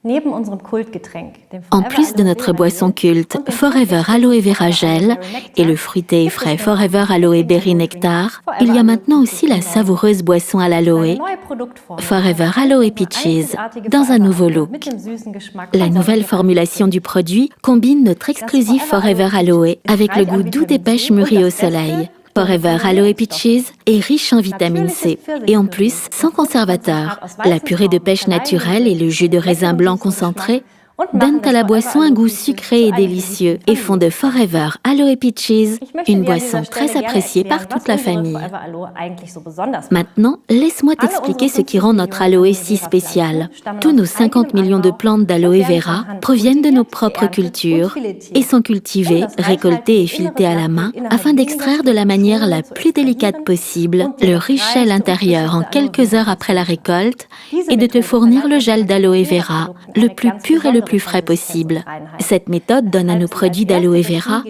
En plus de notre boisson culte Forever Aloe Vera Gel et le fruité et frais Forever Aloe Berry Nectar, il y a maintenant aussi la savoureuse boisson à l'aloe Forever Aloe Peaches dans un nouveau look. La nouvelle formulation du produit combine notre exclusif Forever Aloe avec le goût doux des pêches mûries au soleil. Forever Aloe Peaches est riche en vitamine C et en plus sans conservateur. La purée de pêche naturelle et le jus de raisin blanc concentré donnent à la boisson un goût sucré et délicieux et font de Forever Aloe Peaches une boisson très appréciée par toute la famille. Maintenant, laisse-moi t'expliquer ce qui rend notre aloe si spécial. Tous nos 50 millions de plantes d'aloe vera proviennent de nos propres cultures et sont cultivées, récoltées et filetées à la main afin d'extraire de la manière la plus délicate possible le riche gel intérieur en quelques heures après la récolte et de te fournir le gel d'aloe vera le plus pur et le plus frais possible. Cette méthode donne à nos produits d'aloe vera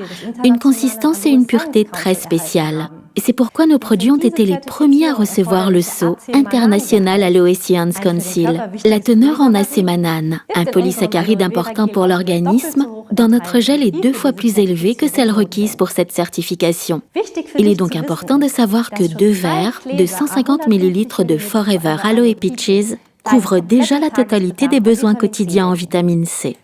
une consistance et une pureté très spéciales. Et c'est pourquoi nos produits ont été les premiers à recevoir le sceau International Aloe Science Council. La teneur en acémanane, un polysaccharide important pour l'organisme, dans notre gel est 2 fois plus élevée que celle requise pour cette certification. Il est donc important de savoir que 2 verres de 150 ml de Forever Aloe Peaches couvre déjà la totalité des besoins quotidiens en vitamine C.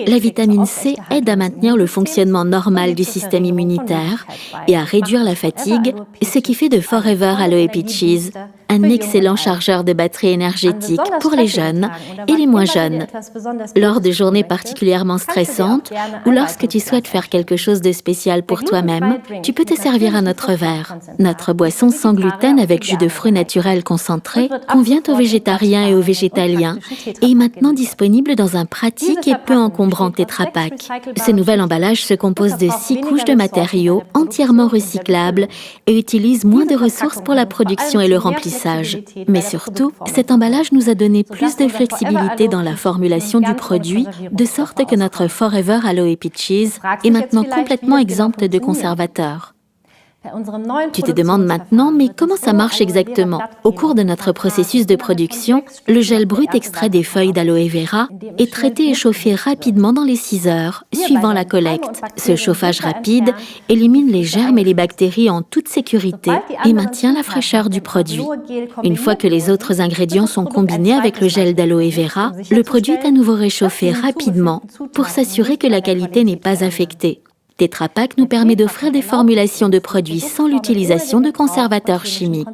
La vitamine C aide à maintenir le fonctionnement normal du système immunitaire et à réduire la fatigue, ce qui fait de Forever Aloe Peaches un excellent chargeur de batterie énergétique pour les jeunes et les moins jeunes. Lors de journées particulièrement stressantes ou lorsque tu souhaites faire quelque chose de spécial pour toi-même, tu peux te servir à notre verre. Notre boisson sans gluten avec jus de fruits naturels concentré convient aux végétariens et aux végétaliens et est maintenant disponible dans un pratique et peu encombrant Tetra Pak. Ce nouvel emballage se compose de 6 couches de matériaux entièrement recyclables et utilise moins de ressources pour la production et le remplissage. Mais surtout, cet emballage nous a donné plus de flexibilité dans la formulation du produit, de sorte que notre Forever Aloe Peaches est maintenant complètement exempte de conservateurs. Tu te demandes maintenant, mais comment ça marche exactement? Au cours de notre processus de production, le gel brut extrait des feuilles d'aloe vera est traité et chauffé rapidement dans les 6 heures, suivant la collecte. Ce chauffage rapide élimine les germes et les bactéries en toute sécurité et maintient la fraîcheur du produit. Une fois que les autres ingrédients sont combinés avec le gel d'aloe vera, le produit est à nouveau réchauffé rapidement pour s'assurer que la qualité n'est pas affectée. Tetra Pak nous permet d'offrir des formulations de produits sans l'utilisation de conservateurs chimiques.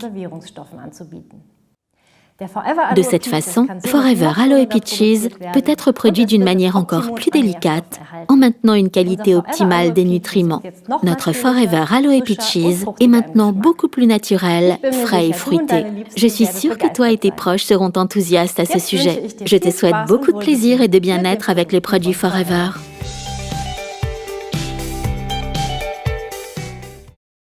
De cette façon, Forever Aloe Peaches peut être produit d'une manière encore plus délicate, en maintenant une qualité optimale des nutriments. Notre Forever Aloe Peaches est maintenant beaucoup plus naturel, frais et fruité. Je suis sûre que toi et tes proches seront enthousiastes à ce sujet. Je te souhaite beaucoup de plaisir et de bien-être avec les produits Forever.